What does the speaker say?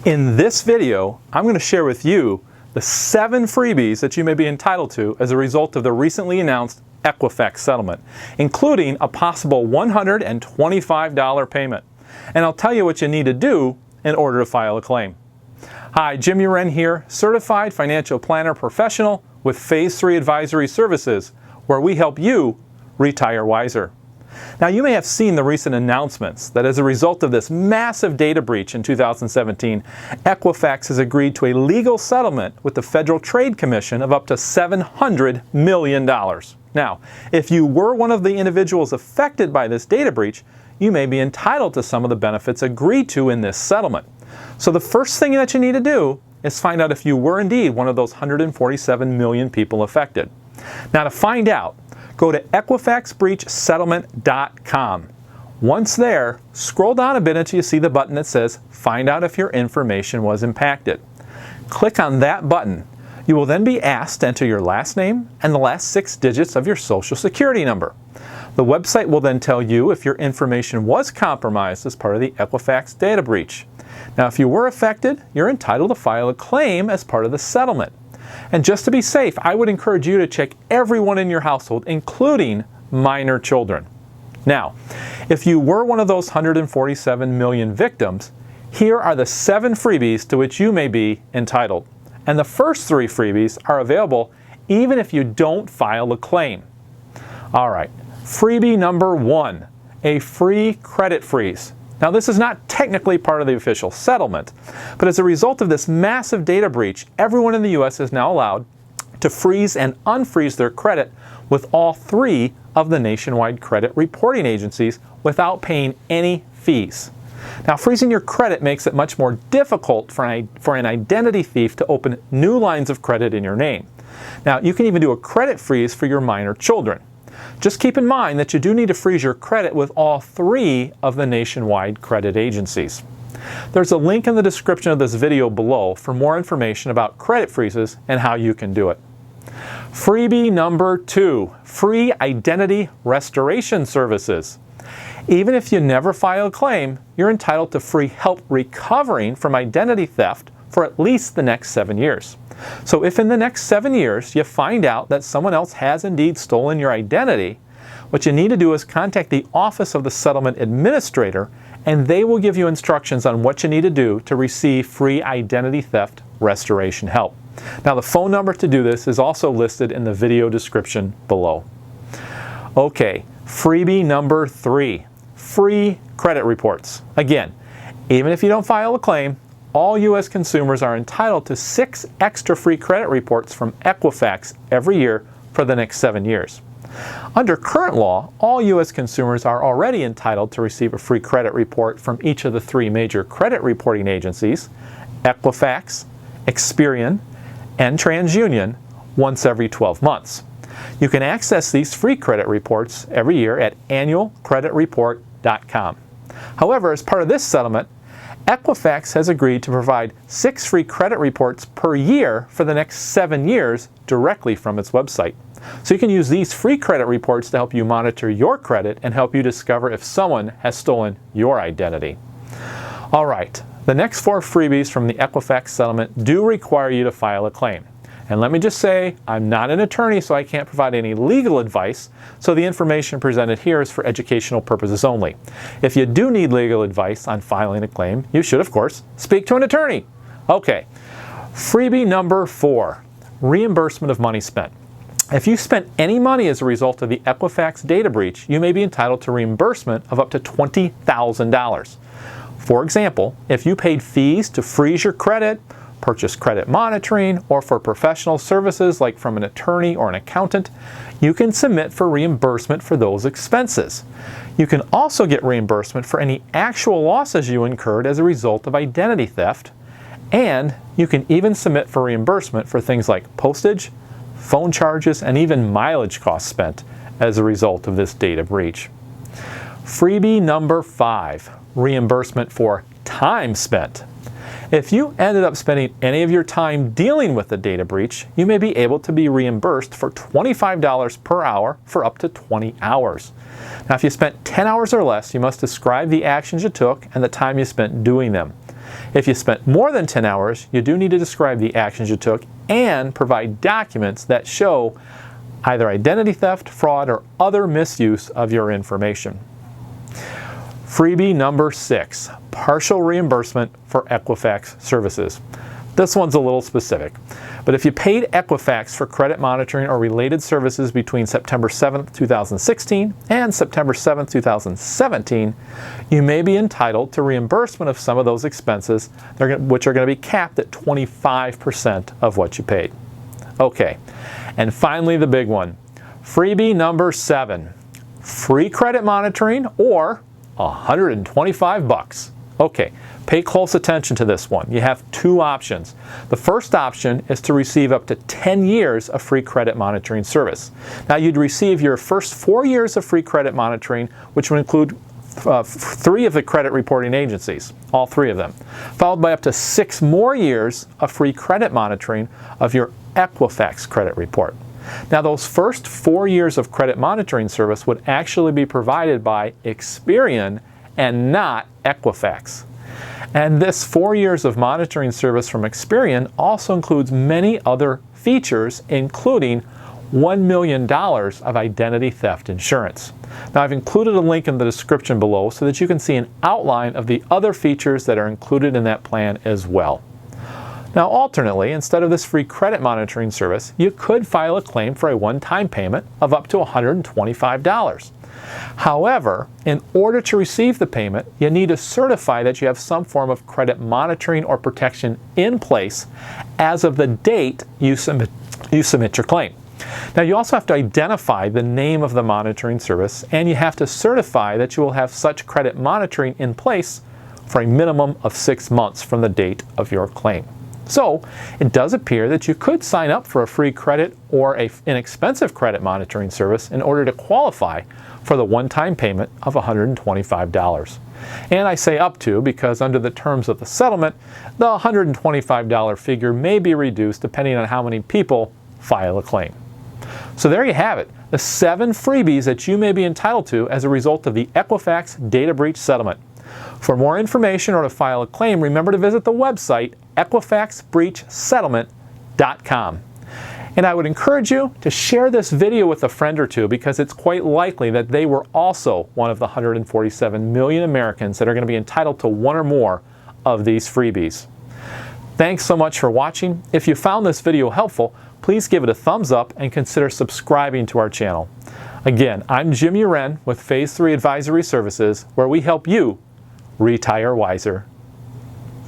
In this video, I'm going to share with you the 7 freebies that you may be entitled to as a result of the recently announced Equifax settlement, including a possible $125 payment. And I'll tell you what you need to do in order to file a claim. Hi, Jim Uren here, Certified Financial Planner Professional with Phase 3 Advisory Services, where we help you retire wiser. Now, you may have seen the recent announcements that as a result of this massive data breach in 2017, Equifax has agreed to a legal settlement with the Federal Trade Commission of up to $700 million. Now, if you were one of the individuals affected by this data breach, you may be entitled to some of the benefits agreed to in this settlement. So the first thing that you need to do is find out if you were indeed one of those 147 million people affected. Now, to find out, go to EquifaxBreachSettlement.com. Once there, scroll down a bit until you see the button that says Find Out If Your Information Was Impacted. Click on that button. You will then be asked to enter your last name and the last 6 digits of your Social Security number. The website will then tell you if your information was compromised as part of the Equifax data breach. Now, if you were affected, you're entitled to file a claim as part of the settlement. And just to be safe, I would encourage you to check everyone in your household, including minor children. Now, if you were one of those 147 million victims, here are the 7 freebies to which you may be entitled. And the first 3 freebies are available even if you don't file a claim. All right, freebie number 1, a free credit freeze. Now, this is not technically part of the official settlement, but as a result of this massive data breach, everyone in the U.S. is now allowed to freeze and unfreeze their credit with all 3 of the nationwide credit reporting agencies without paying any fees. Now, freezing your credit makes it much more difficult for an identity thief to open new lines of credit in your name. Now, you can even do a credit freeze for your minor children. Just keep in mind that you do need to freeze your credit with all 3 of the nationwide credit agencies. There's a link in the description of this video below for more information about credit freezes and how you can do it. Freebie number 2, free identity restoration services. Even if you never file a claim, you're entitled to free help recovering from identity theft for at least the next 7 years. So if in the next 7 years you find out that someone else has indeed stolen your identity, what you need to do is contact the Office of the Settlement Administrator, and they will give you instructions on what you need to do to receive free identity theft restoration help. Now, the phone number to do this is also listed in the video description below. Okay, freebie number 3, free credit reports. Again, even if you don't file a claim, all U.S. consumers are entitled to 6 extra free credit reports from Equifax every year for the next 7 years. Under current law, all U.S. consumers are already entitled to receive a free credit report from each of the 3 major credit reporting agencies, Equifax, Experian, and TransUnion, once every 12 months. You can access these free credit reports every year at annualcreditreport.com. However, as part of this settlement, Equifax has agreed to provide 6 free credit reports per year for the next 7 years directly from its website. So you can use these free credit reports to help you monitor your credit and help you discover if someone has stolen your identity. All right, the next 4 freebies from the Equifax settlement do require you to file a claim. And let me just say, I'm not an attorney, so I can't provide any legal advice, so the information presented here is for educational purposes only. If you do need legal advice on filing a claim, you should, of course, speak to an attorney. Okay, freebie number 4, reimbursement of money spent. If you spent any money as a result of the Equifax data breach, you may be entitled to reimbursement of up to $20,000. For example, if you paid fees to freeze your credit, purchase credit monitoring, or for professional services like from an attorney or an accountant, you can submit for reimbursement for those expenses. You can also get reimbursement for any actual losses you incurred as a result of identity theft, and you can even submit for reimbursement for things like postage, phone charges, and even mileage costs spent as a result of this data breach. Freebie number 5, reimbursement for time spent. If you ended up spending any of your time dealing with the data breach, you may be able to be reimbursed for $25 per hour for up to 20 hours. Now, if you spent 10 hours or less, you must describe the actions you took and the time you spent doing them. If you spent more than 10 hours, you do need to describe the actions you took and provide documents that show either identity theft, fraud, or other misuse of your information. Freebie number 6, partial reimbursement for Equifax services. This one's a little specific, but if you paid Equifax for credit monitoring or related services between September 7th, 2016 and September 7th, 2017, you may be entitled to reimbursement of some of those expenses, which are going to be capped at 25% of what you paid. Okay, and finally the big one, freebie number 7, free credit monitoring or $125. Okay, pay close attention to this one. You have two options. The first option is to receive up to 10 years of free credit monitoring service. Now you'd receive your first 4 years of free credit monitoring, which would include 3 of the credit reporting agencies, all 3 of them, followed by up to 6 more years of free credit monitoring of your Equifax credit report. Now those first 4 years of credit monitoring service would actually be provided by Experian and not Equifax. And this 4 years of monitoring service from Experian also includes many other features, including $1 million of identity theft insurance. Now I've included a link in the description below so that you can see an outline of the other features that are included in that plan as well. Now alternately, instead of this free credit monitoring service, you could file a claim for a one-time payment of up to $125. However, in order to receive the payment, you need to certify that you have some form of credit monitoring or protection in place as of the date you submit your claim. Now you also have to identify the name of the monitoring service, and you have to certify that you will have such credit monitoring in place for a minimum of 6 months from the date of your claim. So it does appear that you could sign up for a free credit or an inexpensive credit monitoring service in order to qualify for the one-time payment of $125. And I say up to because under the terms of the settlement, the $125 figure may be reduced depending on how many people file a claim. So there you have it, the 7 freebies that you may be entitled to as a result of the Equifax data breach settlement. For more information or to file a claim, remember to visit the website equifaxbreachsettlement.com. And I would encourage you to share this video with a friend or two because it's quite likely that they were also one of the 147 million Americans that are going to be entitled to one or more of these freebies. Thanks so much for watching. If you found this video helpful, please give it a thumbs up and consider subscribing to our channel. Again, I'm Jim Uren with Phase 3 Advisory Services, where we help you retire wiser.